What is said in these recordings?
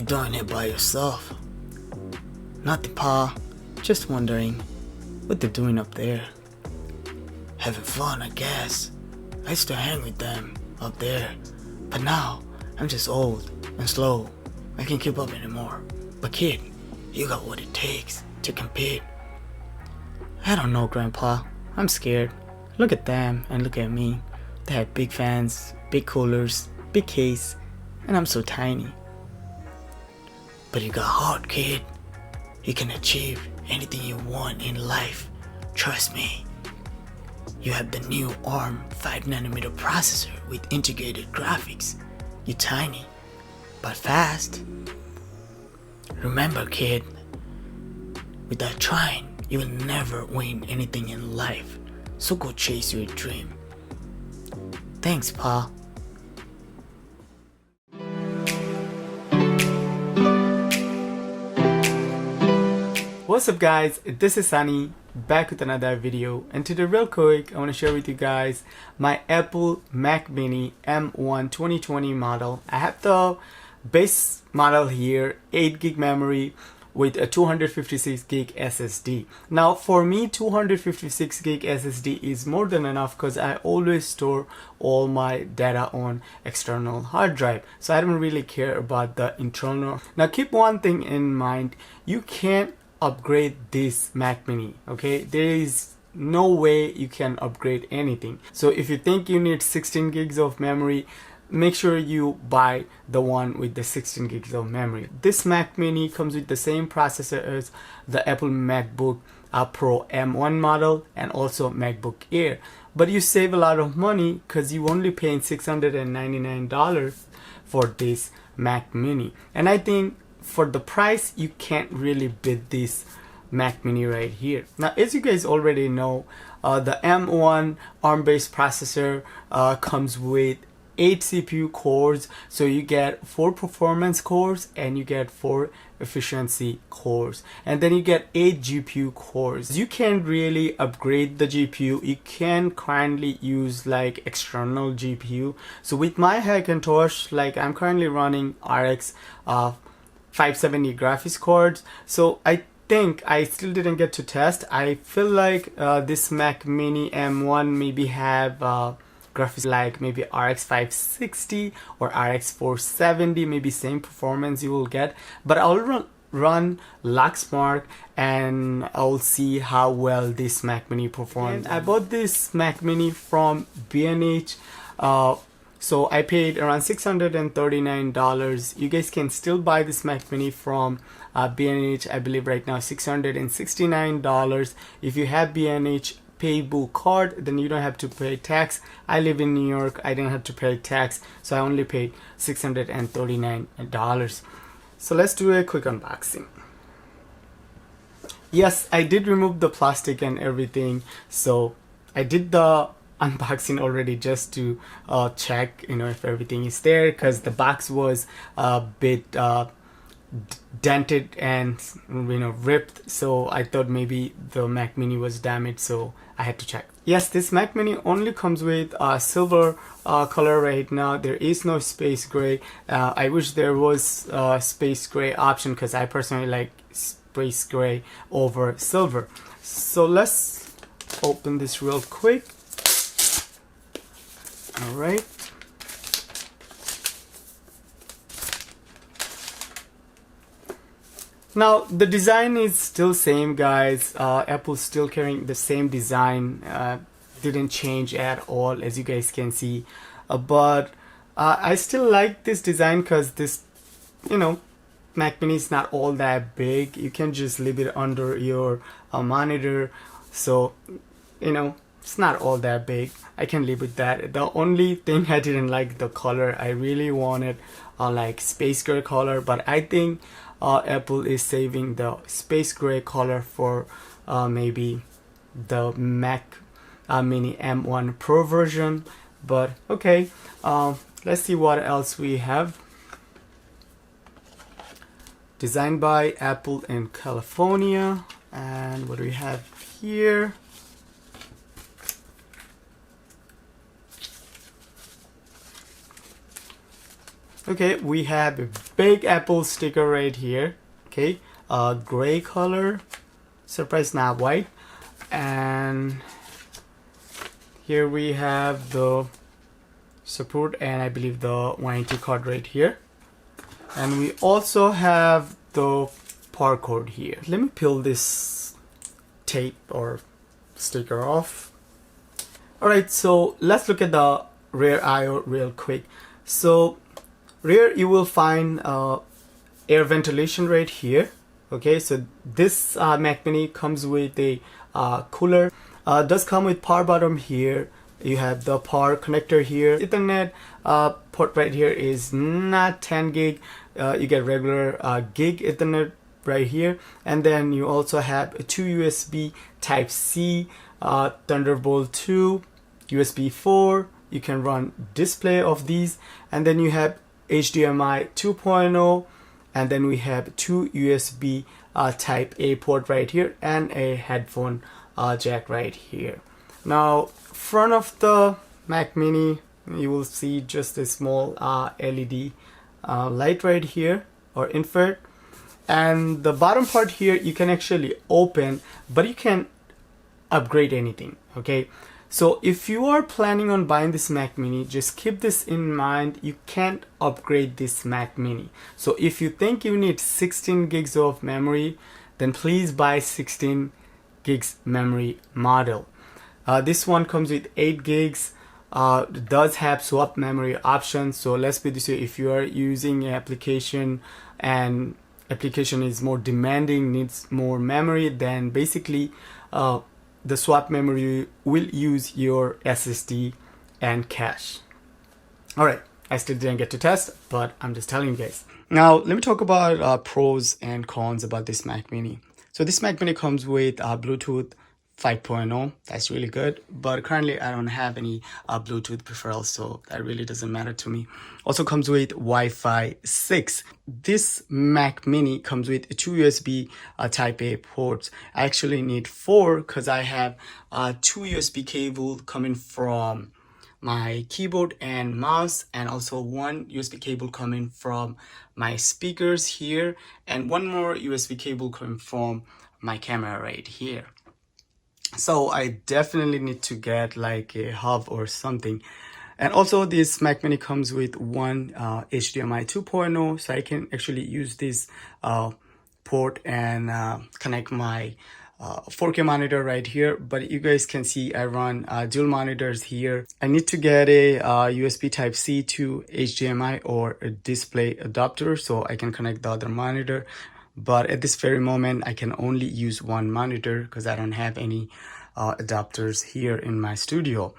doing it by yourself? Nothing, pa. Just wondering what they're doing up there. Having fun, I guess. I used to hang with them up there, but now I'm just old and slow. I can't keep up anymore. But kid, you got what it takes to compete. I don't know, Grandpa. I'm scared. Look at them and look at me. They have big fans, big coolers, big case, and I'm so tiny. But you got heart, kid. You can achieve anything you want in life. Trust me. You have the new ARM 5nm processor with integrated graphics. You're tiny, but fast. Remember, kid, without trying, you will never win anything in life. So go chase your dream. Thanks, Pa. What's up, guys? This is Sunny, back with another video, and today real quick I want to share with you guys my Apple Mac Mini M1 2020 model. I have the base model here, 8GB memory with a 256GB SSD. Now for me, 256GB SSD is more than enough because I always store all my data on external hard drive, so I don't really care about the internal. Now keep one thing in mind, you can't upgrade this Mac Mini, okay? There is no way you can upgrade anything. So if you think you need 16 gigs of memory, make sure you buy the one with the 16 gigs of memory. This Mac Mini comes with the same processor as the Apple MacBook Pro M1 model and also MacBook Air, but you save a lot of money because you only paying $699 for this Mac Mini, and I think for the price you can't really beat this Mac Mini right here. Now as you guys already know, the M1 ARM based processor comes with 8 CPU cores, so you get 4 performance cores and you get 4 efficiency cores, and then you get 8 GPU cores. You can't really upgrade the GPU, you can currently use like external GPU. So with my Hackintosh, like I'm currently running RX 570 graphics cards, so I think I still didn't get to test. I feel like this Mac Mini M1 maybe have graphics like maybe RX 560 or RX 470, maybe same performance you will get, but I'll run LuxMark and I'll see how well this Mac Mini performs. And I bought this Mac Mini from B&H. So I paid around $639. You guys can still buy this Mac Mini from B&H, I believe right now $669. If you have B&H Payable card, then you don't have to pay tax. I live in New York, I didn't have to pay tax, so I only paid $639. So let's do a quick unboxing. Yes, I did remove the plastic and everything, so I did the unboxing already just to check, you know, if everything is there, because the box was a bit dented and, you know, ripped, so I thought maybe the Mac Mini was damaged, so I had to check. Yes, this Mac Mini only comes with silver color right now. There is no space gray. I wish there was a space gray option because I personally like space gray over silver. So let's open this real quick. All right. Now the design is still same, guys. Apple's still carrying the same design, didn't change at all, as you guys can see. But I still like this design because this, you know, Mac Mini is not all that big. You can just leave it under your monitor, so you know it's not all that big. I can live with that. The only thing I didn't like the color. I really wanted like space gray color, but I think Apple is saving the space gray color for maybe the Mac Mini M1 Pro version. But okay, let's see what else we have. Designed by Apple in California. And what do we have here? Okay, we have a Big Apple sticker right here. Okay, gray color, surprise not white. And here we have the support and I believe the warranty card right here. And we also have the power cord here. Let me peel this tape or sticker off. Alright, so let's look at the rear I/O real quick. So rear you will find air ventilation right here. Okay, so this Mac Mini comes with a cooler. Does come with power bottom here. You have the power connector here. Ethernet port right here is not 10 gig. You get regular gig Ethernet right here, and then you also have two USB Type C, Thunderbolt 2, USB 4. You can run display of these, and then you have HDMI 2.0, and then we have two USB Type A port right here and a headphone jack right here. Now, front of the Mac Mini, you will see just a small LED light right here, or infrared. And the bottom part here you can actually open, but you can upgrade anything. Okay, so if you are planning on buying this Mac Mini, just keep this in mind. You can't upgrade this Mac Mini. So if you think you need 16 gigs of memory, then please buy 16 gigs memory model. This one comes with 8 gigs. It does have swap memory options. So let's be this way, if you are using an application and application is more demanding, needs more memory, then basically the swap memory will use your SSD and cache. Alright, I still didn't get to test, but I'm just telling you guys. Now let me talk about pros and cons about this Mac Mini. So this Mac Mini comes with Bluetooth 5.0. That's really good, but currently I don't have any Bluetooth peripherals, so that really doesn't matter to me. Also comes with Wi-Fi 6. This Mac Mini comes with two USB Type A ports. I actually need 4 because I have two USB cable coming from my keyboard and mouse, and also one USB cable coming from my speakers here, and one more USB cable coming from my camera right here. So I definitely need to get like a hub or something. And also this Mac Mini comes with one HDMI 2.0, so I can actually use this port and connect my 4K monitor right here. But you guys can see I run dual monitors here. I need to get a USB Type C to HDMI or a display adapter so I can connect the other monitor. But at this very moment, I can only use one monitor because I don't have any adapters here in my studio.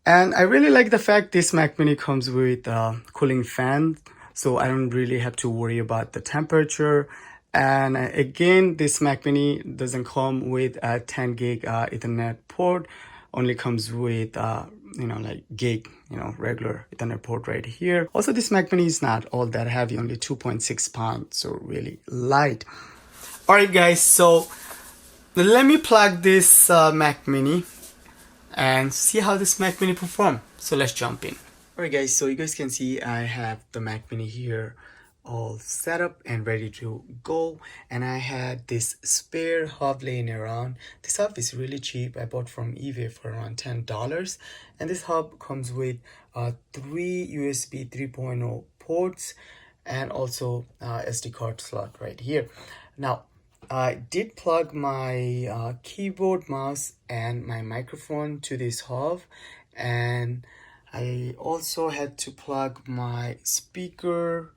And I really like the fact this Mac Mini comes with cooling fan, so I don't really have to worry about the temperature. And again, this Mac Mini doesn't come with a 10 gig Ethernet port, only comes with like gig, regular Ethernet port right here. Also, this Mac Mini is not all that heavy, only 2.6 pounds, so really light. All right, guys, so let me plug this Mac Mini and see how this Mac Mini perform. So let's jump in. All right, guys, so you guys can see I have the Mac Mini here all set up and ready to go, and I had this spare hub laying around. This hub is really cheap. I bought from eBay for around $10, and this hub comes with 3 USB 3.0 ports and also SD card slot right here. Now I did plug my keyboard, mouse and my microphone to this hub, and I also had to plug my speaker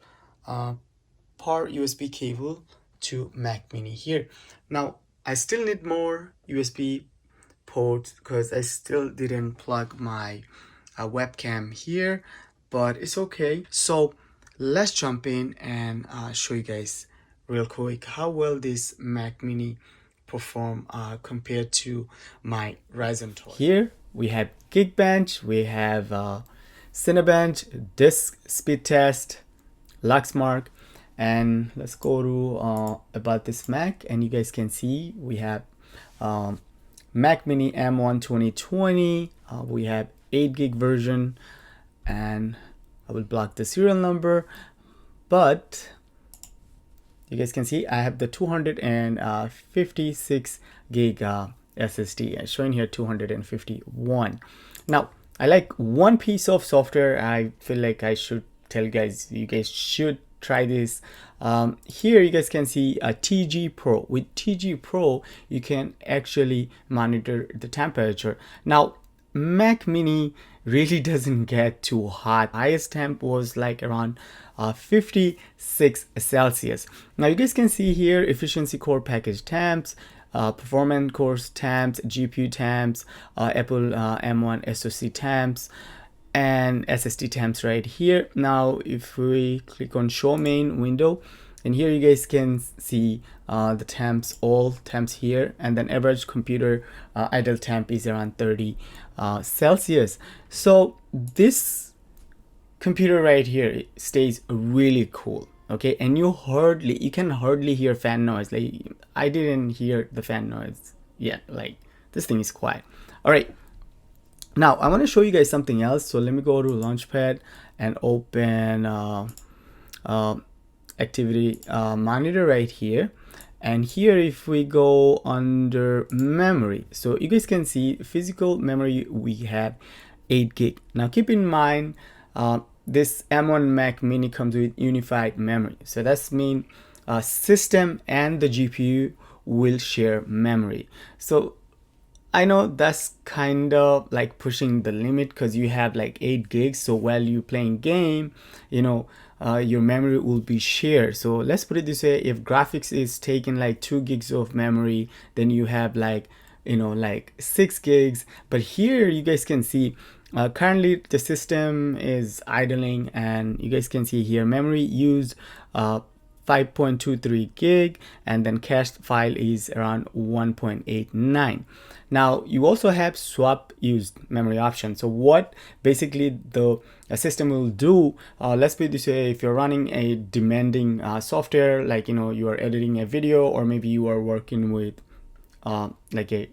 power USB cable to Mac Mini here. Now I still need more USB ports because I still didn't plug my webcam here, but it's okay. So let's jump in and show you guys real quick how well this Mac Mini perform compared to my RYZENTOSH. Here we have Geekbench, we have Cinebench, disk speed test, LuxMark, and let's go to about this Mac, and you guys can see we have Mac Mini M1 2020. We have 8 gig version, and I will block the serial number. but you guys can see I have the 256 gig SSD showing here 251. Now I like one piece of software I feel like I should tell you guys should try this. Here you guys can see a TG Pro. With TG Pro you can actually monitor the temperature. Now Mac Mini really doesn't get too hot. Highest temp was like around 56 Celsius. Now you guys can see here efficiency core package temps, performance cores temps, GPU temps, Apple M1 SoC temps, and SSD temps right here. Now if we click on show main window, and here you guys can see the temps, all temps here, and then average computer idle temp is around 30 Celsius. So this computer right here stays really cool, okay? And you can hardly hear fan noise. Like I didn't hear the fan noise yet. Like this thing is quiet. All right, now I want to show you guys something else. So let me go to Launchpad and open activity monitor right here. And here if we go under memory, so you guys can see physical memory we have 8 gig. Now keep in mind this M1 Mac Mini comes with unified memory, so that's mean system and the GPU will share memory. So I know that's kind of like pushing the limit because you have like 8 gigs. So while you playing game, you know, your memory will be shared. So let's put it this way: if graphics is taking like 2 gigs of memory, then you have like, you know, like 6 gigs. But here you guys can see currently the system is idling, and you guys can see here memory used 5.23 gig, and then cached file is around 1.89. Now you also have swap used memory option. So what basically the system will do, let's put it this way: if you're running a demanding software, like, you know, you are editing a video, or maybe you are working with like a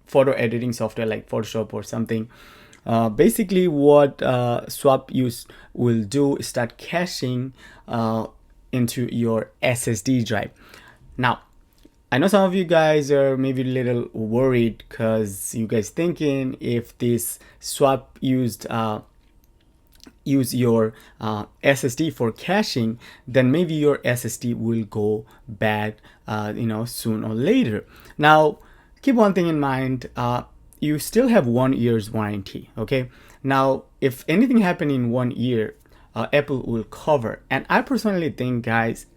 photo editing software like Photoshop or something, basically what swap use will do is start caching into your SSD drive. Now I know some of you guys are maybe a little worried because you guys thinking if this swap used use your SSD for caching, then maybe your SSD will go bad, you know, soon or later. Now keep one thing in mind, you still have 1 year's warranty, okay? Now if anything happened in 1 year, Apple will cover. And I personally think, guys,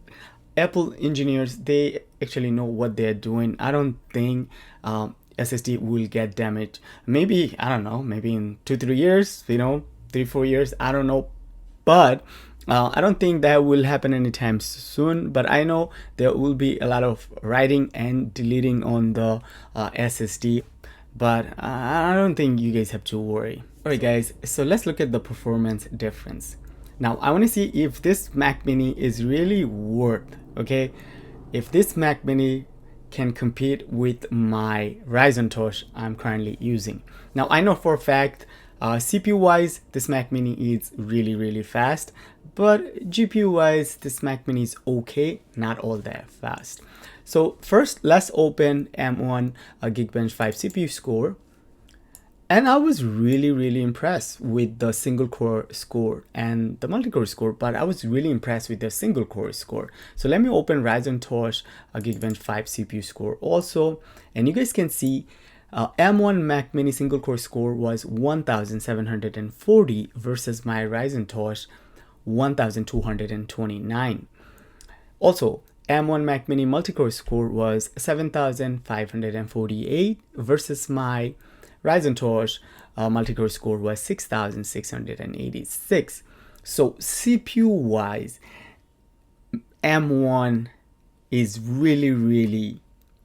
Apple engineers, they actually know what they're doing. I don't think SSD will get damaged. Maybe, I don't know, maybe in 2-3 years, you know, 3-4 years, I don't know. But I don't think that will happen anytime soon. But I know there will be a lot of writing and deleting on the SSD. But I don't think you guys have to worry. Alright guys, so let's look at the performance difference. Now I want to see if this Mac Mini is really worth, okay? If this Mac Mini can compete with my RYZENTOSH I'm currently using. Now I know for a fact CPU wise this Mac Mini is really fast, but GPU wise this Mac Mini is okay, not all that fast. So first let's open M1 Geekbench 5 CPU score. And I was really impressed with the single core score and the multi-core score, but I was really impressed with the single core score. So let me open RYZENTOSH Geekbench 5 CPU score also, and you guys can see M1 Mac Mini single core score was 1740 versus my RYZENTOSH 1229. Also M1 Mac Mini multi-core score was 7548 versus my RYZENTOSH multi-core score was 6686. So CPU wise, M1 is really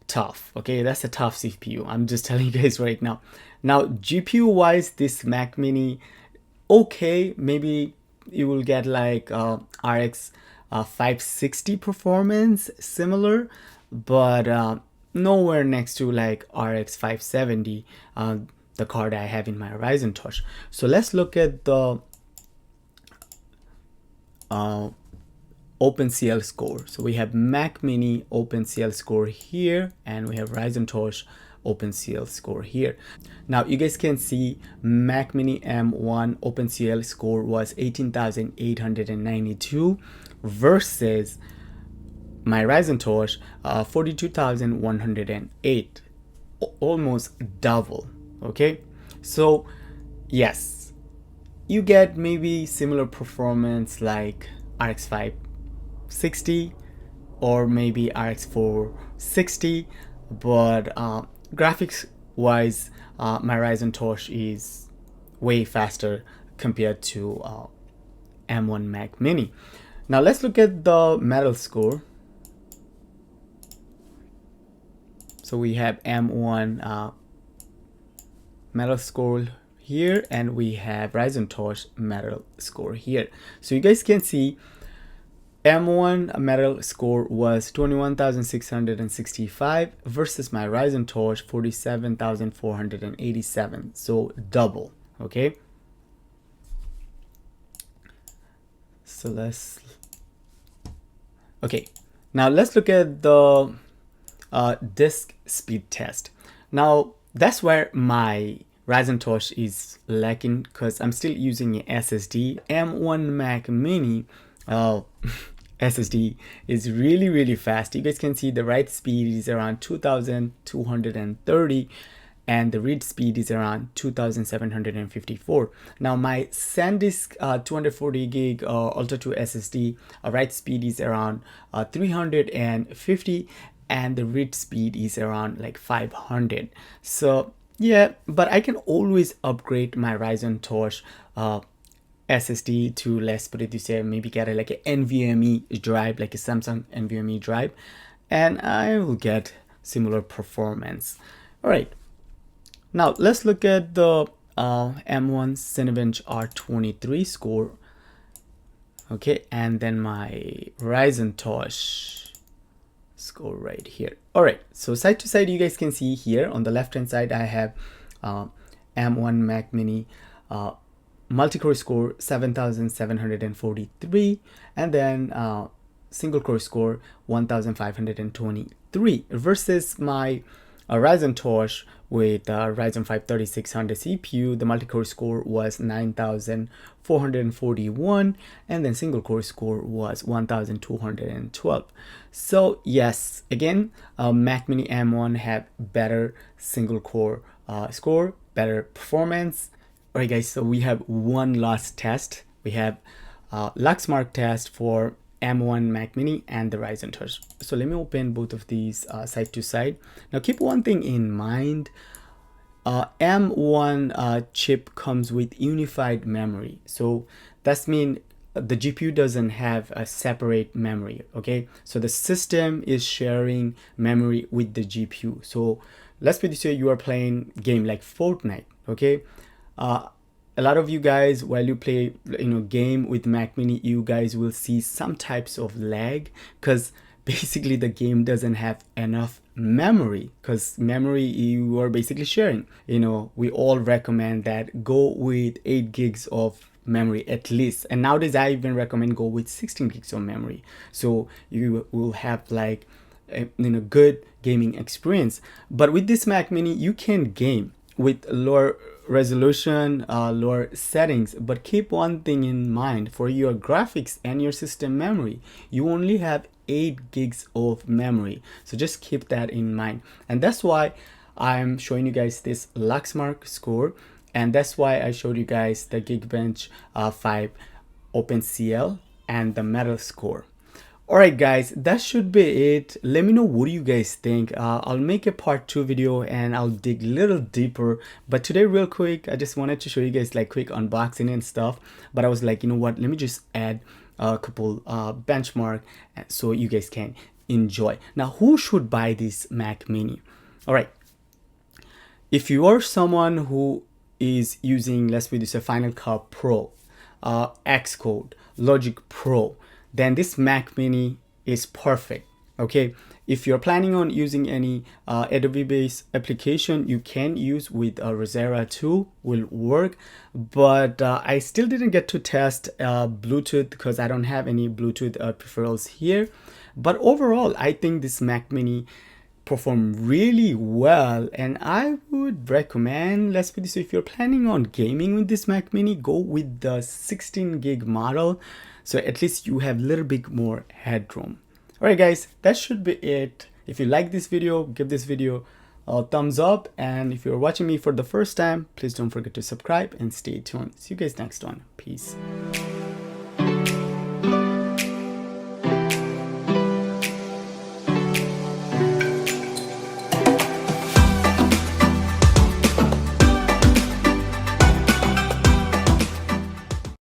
tough. Okay, that's a tough CPU. I'm just telling you guys right now. Now GPU wise, this Mac Mini, okay, maybe you will get like RX 560 performance similar, but nowhere next to like RX 570, the card I have in my RYZENTOSH. So let's look at the OpenCL score. So we have Mac Mini OpenCL score here, and we have RYZENTOSH OpenCL score here. Now you guys can see Mac Mini M1 OpenCL score was 18,892 versus my RYZENTOSH 42,108, almost double. Okay, so yes, you get maybe similar performance like RX 560 or maybe RX 460, but graphics wise my RYZENTOSH is way faster compared to M1 Mac Mini. Now let's look at the metal score. So we have M1 metal score here, and we have RYZENTOSH metal score here. So you guys can see M1 metal score was 21,665 versus my RYZENTOSH 47,487, so double. Okay, so now let's look at the disk speed test. Now that's where my RYZENTOSH is lacking, because I'm still using an SSD. M1 Mac Mini SSD is really fast. You guys can see the write speed is around 2,230 and the read speed is around 2,754. Now my SanDisk 240 gig Ultra 2 SSD write speed is around 350 and the read speed is around like 500. So yeah, but I can always upgrade my RYZENTOSH SSD to, let's put it this way, maybe get like an NVMe drive, like a Samsung NVMe drive, and I will get similar performance. All right, now let's look at the M1 Cinebench R23 score. Okay, and then my RYZENTOSH score right here. All right, so side to side, you guys can see here on the left hand side I have M1 Mac Mini multi-core score 7,743, and then single core score 1,523 versus my RYZENTOSH with Ryzen 5 3600 CPU. The multi-core score was 9,441 and then single core score was 1,212. So yes, again, Mac Mini M1 have better single core score, better performance. All right guys, so we have one last test. We have LuxMark Test for M1 Mac Mini and the RYZENTOSH. So let me open both of these side to side. Now keep one thing in mind. M1 chip comes with unified memory. So that's mean the GPU doesn't have a separate memory. Okay, so the system is sharing memory with the GPU. So let's put this way, you are playing game like Fortnite. Okay, a lot of you guys, while you play game with Mac Mini, you guys will see some types of lag because basically the game doesn't have enough memory, because memory you are basically sharing. We all recommend that go with 8 gigs of memory at least, and nowadays I even recommend go with 16 gigs of memory, so you will have like a good gaming experience. But with this Mac Mini you can game with lower resolution, lower settings, but keep one thing in mind: for your graphics and your system memory, you only have 8 gigs of memory. So just keep that in mind, and that's why I'm showing you guys this LuxMark score, and that's why I showed you guys the Geekbench 5 OpenCL and the metal score. Alright guys, that should be it. Let me know what do you guys think. I'll make a part 2 video and I'll dig a little deeper, but today real quick I just wanted to show you guys like quick unboxing and stuff. But I was like, you know what, let me just add a couple benchmark so you guys can enjoy. Now who should buy this Mac Mini? Alright, if you are someone who is using, let's say this, a Final Cut Pro, Xcode, Logic Pro, then this Mac Mini is perfect. Okay, If you're planning on using any Adobe based application, you can use with Rosera 2 will work, but I still didn't get to test Bluetooth because I don't have any Bluetooth peripherals here. But overall, I think this Mac Mini performed really well, and I would recommend, let's put this, if you're planning on gaming with this Mac Mini, go with the 16 gig model, so at least you have a little bit more headroom. Alright guys, that should be it. If you like this video, give this video a thumbs up, and if you're watching me for the first time, please don't forget to subscribe and stay tuned. See you guys next one. Peace.